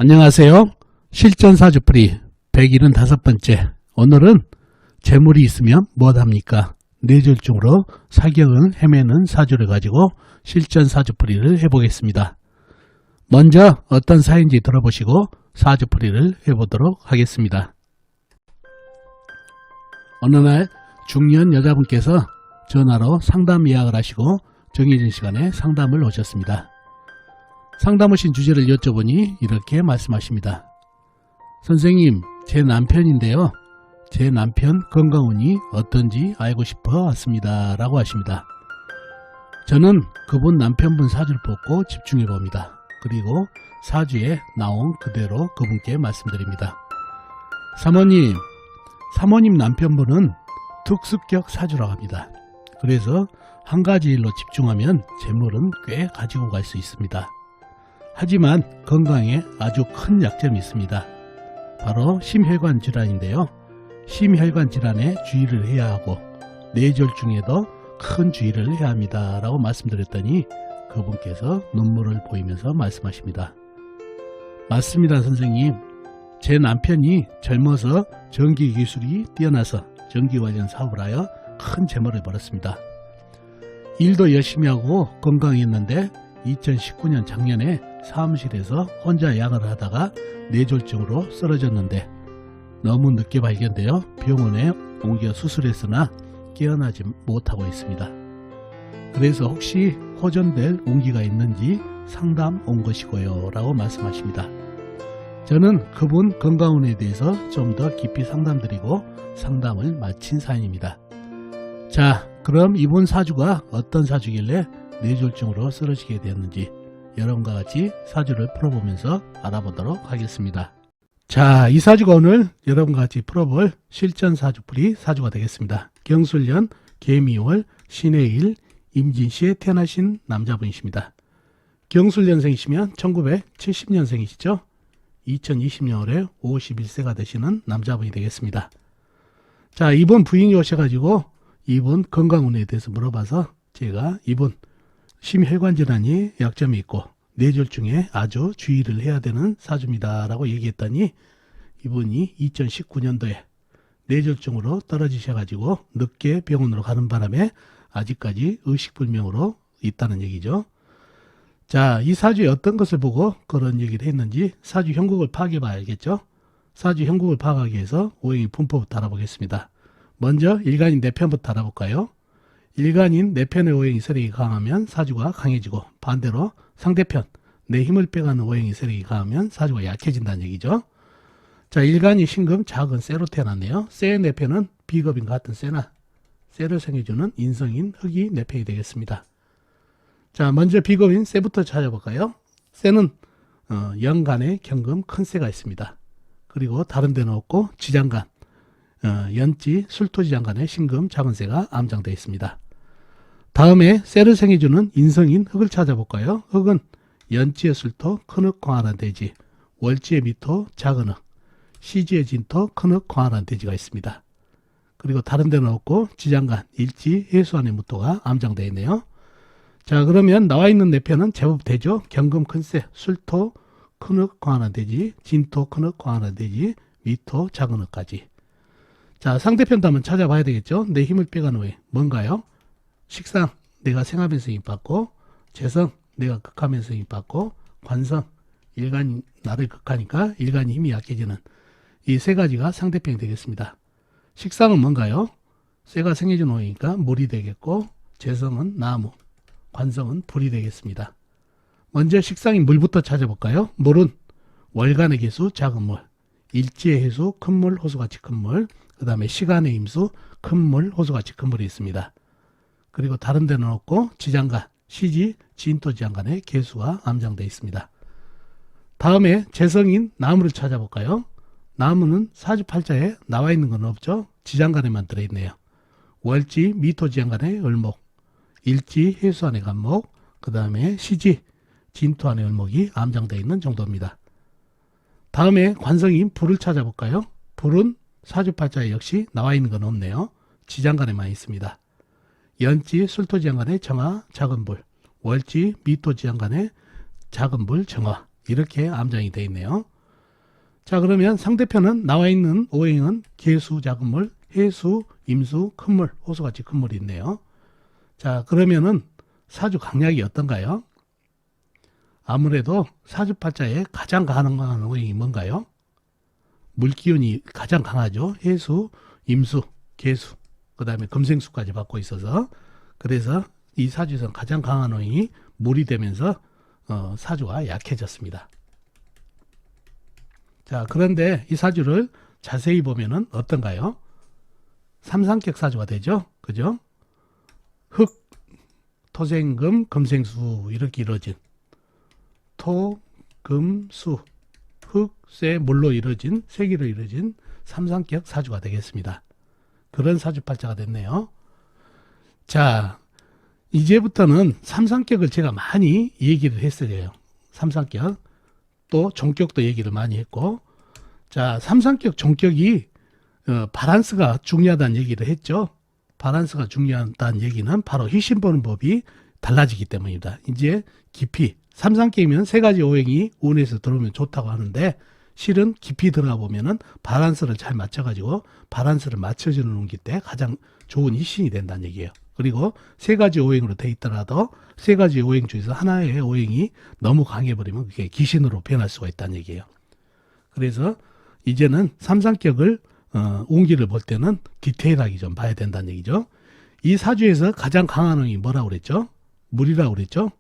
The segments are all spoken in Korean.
안녕하세요. 실전사주풀이 175번째. 오늘은 재물이 있으면 무엇합니까? 뇌졸중으로 사경을 헤매는 사주를 가지고 실전사주풀이를 해보겠습니다. 먼저 어떤 사인지 들어보시고 사주풀이를 해보도록 하겠습니다. 어느 날 중년 여자분께서 전화로 상담 예약을 하시고 정해진 시간에 상담을 오셨습니다. 상담 오신 주제를 여쭤보니 이렇게 말씀하십니다. 선생님, 제 남편인데요. 제 남편 건강운이 어떤지 알고 싶어 왔습니다. 라고 하십니다. 저는 그분 남편분 사주를 뽑고 집중해 봅니다. 그리고 사주에 나온 그대로 그분께 말씀드립니다. 사모님 남편분은 특수격 사주라고 합니다. 그래서 한 가지 일로 집중하면 재물은 꽤 가지고 갈 수 있습니다. 하지만 건강에 아주 큰 약점이 있습니다. 바로 심혈관 질환인데요. 심혈관 질환에 주의를 해야 하고 뇌졸중에도 큰 주의를 해야 합니다. 라고 말씀드렸더니 그분께서 눈물을 보이면서 말씀하십니다. 맞습니다, 선생님. 제 남편이 젊어서 전기 기술이 뛰어나서 전기 관련 사업을 하여 큰 재물을 벌었습니다. 일도 열심히 하고 건강했는데 2019년 작년에 사무실에서 혼자 야근을 하다가 뇌졸중으로 쓰러졌는데 너무 늦게 발견되어 병원에 옮겨 수술했으나 깨어나지 못하고 있습니다. 그래서 혹시 호전될 운기가 있는지 상담 온 것이고요 라고 말씀하십니다. 저는 그분 건강운에 대해서 좀 더 깊이 상담드리고 상담을 마친 사연입니다. 자, 그럼 이분 사주가 어떤 사주길래 뇌졸중으로 쓰러지게 되었는지 여러분과 같이 사주를 풀어보면서 알아보도록 하겠습니다. 자, 이 사주가 오늘 여러분과 같이 풀어볼 실전사주풀이 사주가 되겠습니다. 경술년 개미월 신해일 임진시에 태어나신 남자분이십니다. 경술년생이시면 1970년생이시죠? 2020년에 51세가 되시는 남자분이 되겠습니다. 자, 이분 부인이 오셔가지고 이분 건강운에 대해서 물어봐서 제가 이분 심혈관 질환이 약점이 있고 뇌졸중에 아주 주의를 해야 되는 사주입니다 라고 얘기했더니 이분이 2019년도에 뇌졸중으로 떨어지셔가지고 늦게 병원으로 가는 바람에 아직까지 의식불명으로 있다는 얘기죠. 자, 이 사주에 어떤 것을 보고 그런 얘기를 했는지 사주 형국을 파악해 봐야 알겠죠. 사주 형국을 파악하기 위해서 오행의 분포부터 알아보겠습니다. 먼저 일간인 내 편부터 알아볼까요? 일간인 내 편의 오행이 세력이 강하면 사주가 강해지고 반대로 상대편 내 힘을 빼가는 오행이 세력이 강하면 사주가 약해진다는 얘기죠. 자, 일간이 신금 작은 쇠로 태어났네요. 쇠의 내 편은 비겁인 같은 쇠나 쇠를 생겨주는 인성인 흙이 내 편이 되겠습니다. 자, 먼저 비겁인 쇠부터 찾아볼까요? 쇠는 연간에 경금 큰 쇠가 있습니다. 그리고 다른 데는 없고 지장간 연지 술토지장간에 신금 작은 쇠가 암장되어 있습니다. 다음에 쇠를 생해주는 인성인 흙을 찾아볼까요? 흙은 연지의 술토 큰흙 광활한 대지, 월지의 미토 작은 흙, 시지의 진토 큰흙 광활한 대지가 있습니다. 그리고 다른 데는 없고 지장간 일지 해수안의 무토가 암장되어 있네요. 자, 그러면 나와 있는 내 편은 제법 되죠. 경금 큰쇠, 술토 큰흙 광활한 대지, 진토 큰흙 광활한 대지, 미토 작은 흙까지. 자, 상대편도 한번 찾아봐야 되겠죠. 내 힘을 빼가는 왜 뭔가요? 식상 내가 생하면서 힘받고, 재성 내가 극하면서 힘받고, 관성 일간이 나를 극하니까 일간이 힘이 약해지는 이 세 가지가 상대편이 되겠습니다. 식상은 뭔가요? 쇠가 생해준 오행이니까 물이 되겠고, 재성은 나무, 관성은 불이 되겠습니다. 먼저 식상인 물부터 찾아볼까요? 물은 월간의 개수 작은 물, 일지의 해수 큰 물, 호수같이 큰 물, 그 다음에 시간의 임수 큰 물, 호수같이 큰 물이 있습니다. 그리고 다른 데는 없고 지장간, 시지, 진토지장간에 개수가 암장되어 있습니다. 다음에 재성인 나무를 찾아볼까요? 나무는 사주팔자에 나와 있는 건 없죠. 지장간에만 들어있네요. 월지, 미토지장간에 을목, 일지, 해수안의 간목, 그 다음에 시지, 진토안의 을목이 암장되어 있는 정도입니다. 다음에 관성인 불을 찾아볼까요? 불은 사주팔자에 역시 나와 있는 건 없네요. 지장간에만 있습니다. 연지, 술토지장간에 정화, 작은 불, 월지, 미토지장간에 작은 불, 정화 이렇게 암장이 되어 있네요. 자, 그러면 상대편은 나와 있는 오행은 계수, 작은 물, 해수, 임수, 큰 물, 호수같이 큰 물이 있네요. 자, 그러면은 사주 강약이 어떤가요? 아무래도 사주팔자에 가장 가능한 오행이 뭔가요? 물기운이 가장 강하죠. 해수, 임수, 계수, 그 다음에 금생수까지 받고 있어서, 그래서 이 사주에서는 가장 강한 오행이 물이 되면서 사주가 약해졌습니다. 자, 그런데 이 사주를 자세히 보면은 어떤가요? 삼상격 사주가 되죠. 그죠? 흙, 토생금, 금생수 이렇게 이루어진 토, 금, 수, 흙, 쇠, 물로 이루어진 세기로 이루어진 삼상격 사주가 되겠습니다. 그런 사주팔자가 됐네요. 자, 이제부터는 삼상격을 제가 많이 얘기를 했어요. 삼상격. 또 종격도 얘기를 많이 했고, 자, 삼상격 종격이 바란스가 중요하다는 얘기를 했죠. 바란스가 중요하다는 얘기는 바로 희신 보는 법이 달라지기 때문입니다. 이제 깊이 삼상격이면 세 가지 오행이 운에서 들어오면 좋다고 하는데, 실은 깊이 들어가 보면은 바란스를 잘 맞춰가지고 바란스를 맞춰주는 운기 때 가장 좋은 희신이 된다는 얘기예요. 그리고 세 가지 오행으로 돼 있더라도 세 가지 오행 중에서 하나의 오행이 너무 강해버리면 그게 기신으로 변할 수가 있다는 얘기예요. 그래서 이제는 삼상격을 운기를 볼 때는 디테일하게 좀 봐야 된다는 얘기죠. 이 사주에서 가장 강한 운이 뭐라고 그랬죠? 물이라고 그랬죠?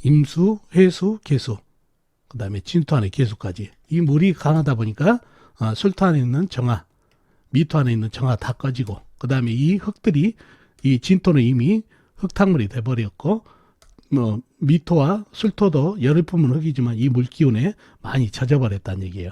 임수, 해수, 계수, 그 다음에 진토 안에 계수까지. 이 물이 강하다 보니까 술토 안에 있는 정화, 미토 안에 있는 정화 다 꺼지고, 그 다음에 이 흙들이, 이 진토는 이미 흙탕물이 돼버렸고, 미토와 술토도 열을 품은 흙이지만 이 물기운에 많이 젖어버렸다는 얘기예요.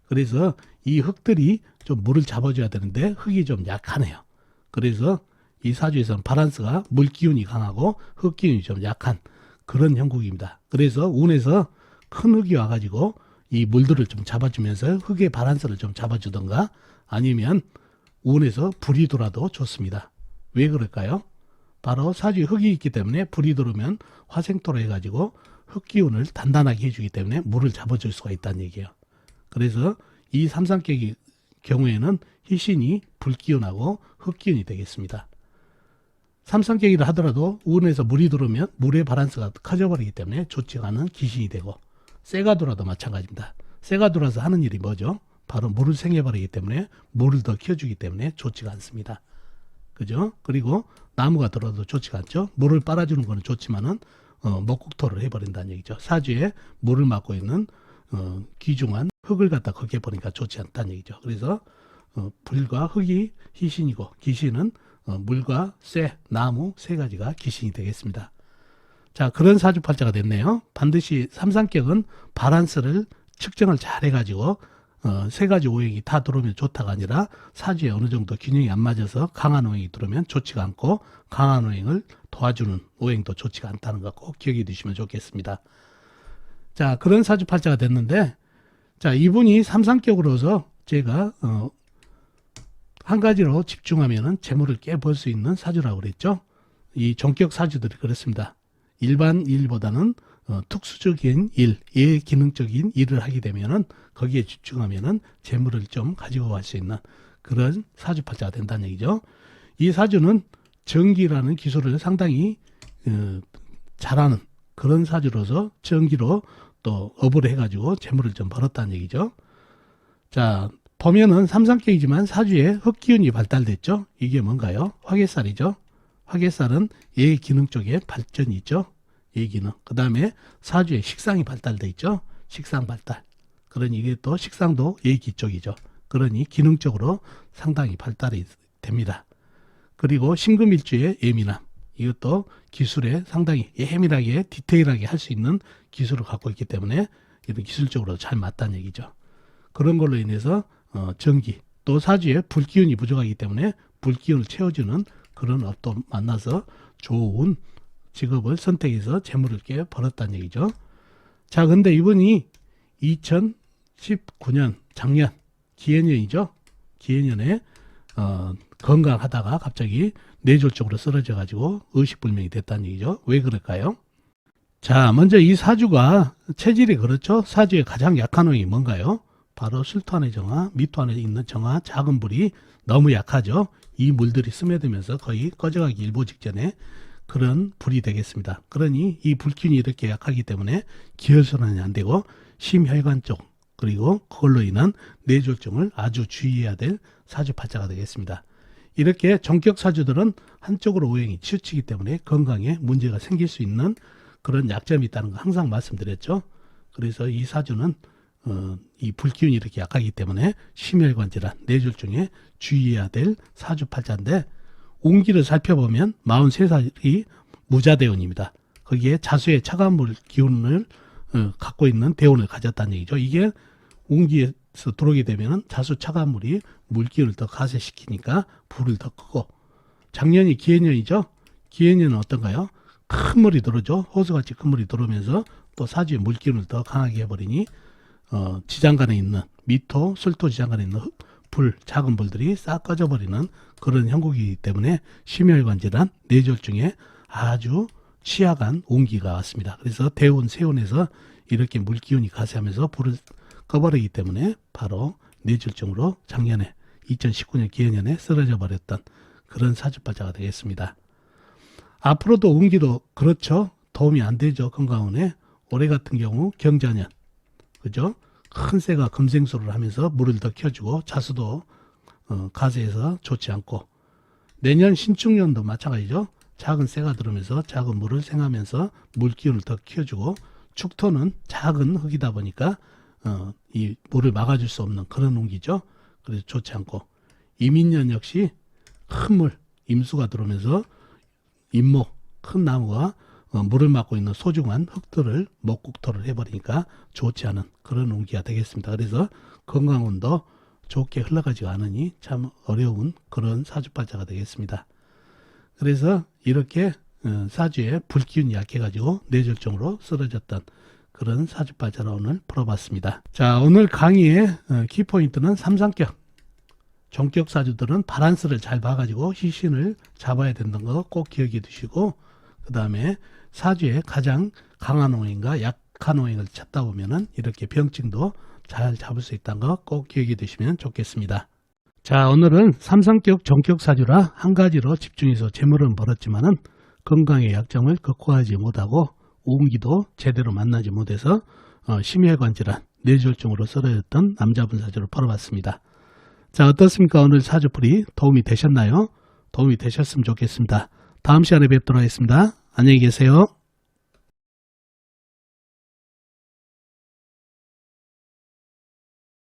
그래서 이 흙들이 좀 물을 잡아줘야 되는데 흙이 좀 약하네요. 그래서 이 사주에서는 바란스가 물기운이 강하고 흙기운이 좀 약한 그런 형국입니다. 그래서 운에서 큰 흙이 와가지고 이 물들을 좀 잡아주면서 흙의 바란스를 좀 잡아주던가, 아니면 운에서 불이 돌아도 좋습니다. 왜 그럴까요? 바로 사주에 흙이 있기 때문에 불이 들어오면 화생토로 해가지고 흙기운을 단단하게 해주기 때문에 물을 잡아줄 수가 있다는 얘기예요. 그래서 이 삼상격의 경우에는 희신이 불기운하고 흙기운이 되겠습니다. 삼상격이라 하더라도 운에서 물이 들어오면 물의 바란스가 커져버리기 때문에 좋지 않은 기신이 되고, 쇠가 돌아도 마찬가지입니다. 쇠가 돌아서 하는 일이 뭐죠? 바로 물을 생겨버리기 때문에 물을 더 키워주기 때문에 좋지가 않습니다. 그죠? 그리고 나무가 들어도 좋지가 않죠. 물을 빨아주는 거는 좋지만은 목국토를 해버린다는 얘기죠. 사주에 물을 맡고 있는 귀중한 흙을 갖다 거기에 버리니까 좋지 않다는 얘기죠. 그래서 불과 흙이 희신이고, 기신은 물과 쇠, 나무 세 가지가 기신이 되겠습니다. 자, 그런 사주팔자가 됐네요. 반드시 삼상격은 바란스를 측정을 잘 해가지고 세 가지 오행이 다 들어오면 좋다가 아니라 사주에 어느 정도 균형이 안 맞아서 강한 오행이 들어오면 좋지가 않고, 강한 오행을 도와주는 오행도 좋지가 않다는 거 꼭 기억해 두시면 좋겠습니다. 자, 그런 사주팔자가 됐는데, 자, 이분이 삼상격으로서 제가 한 가지로 집중하면은 재물을 깨볼 수 있는 사주라고 그랬죠. 이 종격 사주들이 그렇습니다. 일반 일보다는 특수적인 일, 예기능적인 일을 하게 되면은 거기에 집중하면은 재물을 좀 가지고 갈 수 있는 그런 사주팔자가 된다는 얘기죠. 이 사주는 정기라는 기술을 상당히 잘하는 그런 사주로서 정기로 또 업을 해가지고 재물을 좀 벌었다는 얘기죠. 자, 보면은 삼상격이지만 사주에 흙기운이 발달됐죠. 이게 뭔가요? 화개살이죠. 화개살은 예기능 쪽에 발전이 있죠. 예기능. 그 다음에 사주에 식상이 발달돼 있죠. 식상 발달. 그러니 이게 또 식상도 예기 쪽이죠. 그러니 기능적으로 상당히 발달이 됩니다. 그리고 신금일주의 예민함. 이것도 기술에 상당히 예민하게 디테일하게 할 수 있는 기술을 갖고 있기 때문에 이런 기술적으로 잘 맞다는 얘기죠. 그런 걸로 인해서 정기, 또 사주에 불기운이 부족하기 때문에 불기운을 채워주는 그런 업도 만나서 좋은 직업을 선택해서 재물을 꽤 벌었다는 얘기죠. 자, 근데 이분이 2019년 작년 기해년이죠. 기해년에 건강하다가 갑자기 뇌졸 쪽으로 쓰러져 가지고 의식불명이 됐다는 얘기죠. 왜 그럴까요? 자, 먼저 이 사주가 체질이 그렇죠. 사주의 가장 약한 호행이 뭔가요? 바로 술토 안의 정화, 미토 안에 있는 정화, 작은 불이 너무 약하죠. 이 물들이 스며들면서 거의 꺼져가기 일보 직전에 그런 불이 되겠습니다. 그러니 이 불균이 이렇게 약하기 때문에 기혈순환이 안 되고 심혈관 쪽 그리고 그걸로 인한 뇌졸중을 아주 주의해야 될 사주팔자가 되겠습니다. 이렇게 정격 사주들은 한쪽으로 오행이 치우치기 때문에 건강에 문제가 생길 수 있는 그런 약점이 있다는 거 항상 말씀드렸죠. 그래서 이 사주는 이 불기운이 이렇게 약하기 때문에 심혈관 질환, 뇌졸중에 주의해야 될 사주팔자인데 운기를 살펴보면 43살이 무자대운입니다. 거기에 자수의 차가운 물 기운을 갖고 있는 대운을 가졌다는 얘기죠. 이게 운기에서 들어오게 되면 자수 차가운 물이 물기운을 더 가세시키니까 불을 더 끄고, 작년이 기해년이죠. 기해년은 어떤가요? 큰 물이 들어오죠. 호수같이 큰 물이 들어오면서 또 사주의 물기운을 더 강하게 해버리니 지장간에 있는 미토, 술토 지장간에 있는 불, 작은 불들이 싹 꺼져버리는 그런 형국이기 때문에 심혈관 질환, 뇌졸중에 아주 취약한 운기가 왔습니다. 그래서 대운, 세운에서 이렇게 물기운이 가세하면서 불을 꺼버리기 때문에 바로 뇌졸중으로 작년에 2019년 기해년에 쓰러져 버렸던 그런 사주팔자가 되겠습니다. 앞으로도 운기도 그렇죠. 도움이 안 되죠. 건강운에. 올해 같은 경우 경자년, 그죠? 큰 새가 금생수를 하면서 물을 더 켜주고 자수도 가세해서 좋지 않고, 내년 신축년도 마찬가지죠. 작은 새가 들어오면서 작은 물을 생하면서 물기운을 더 키워주고, 축토는 작은 흙이다 보니까 이 물을 막아줄 수 없는 그런 운기죠. 그래서 좋지 않고, 이민년 역시 큰 물, 임수가 들어오면서 임목, 큰 나무가 물을 막고 있는 소중한 흙들을 먹국토를 해버리니까 좋지 않은 그런 운기가 되겠습니다. 그래서 건강운도 좋게 흘러가지가 않으니 참 어려운 그런 사주팔자가 되겠습니다. 그래서 이렇게 사주에 불기운이 약해가지고 뇌졸중으로 쓰러졌던 그런 사주팔자로 오늘 풀어봤습니다. 자, 오늘 강의의 키포인트는 삼상격. 정격 사주들은 바란스를 잘 봐가지고 시신을 잡아야 된다는 거 꼭 기억해 두시고, 그 다음에 사주에 가장 강한 오행과 약한 오행을 찾다 보면은 이렇게 병증도 잘 잡을 수 있다는 거 꼭 기억해 두시면 좋겠습니다. 자, 오늘은 삼상격 정격 사주라 한 가지로 집중해서 재물은 벌었지만은 건강의 약점을 극복하지 못하고 운기도 제대로 만나지 못해서 심혈관 질환, 뇌졸중으로 쓰러졌던 남자분 사주를 풀어봤습니다. 자, 어떻습니까? 오늘 사주풀이 도움이 되셨나요? 도움이 되셨으면 좋겠습니다. 다음 시간에 뵙도록 하겠습니다. 안녕히 계세요.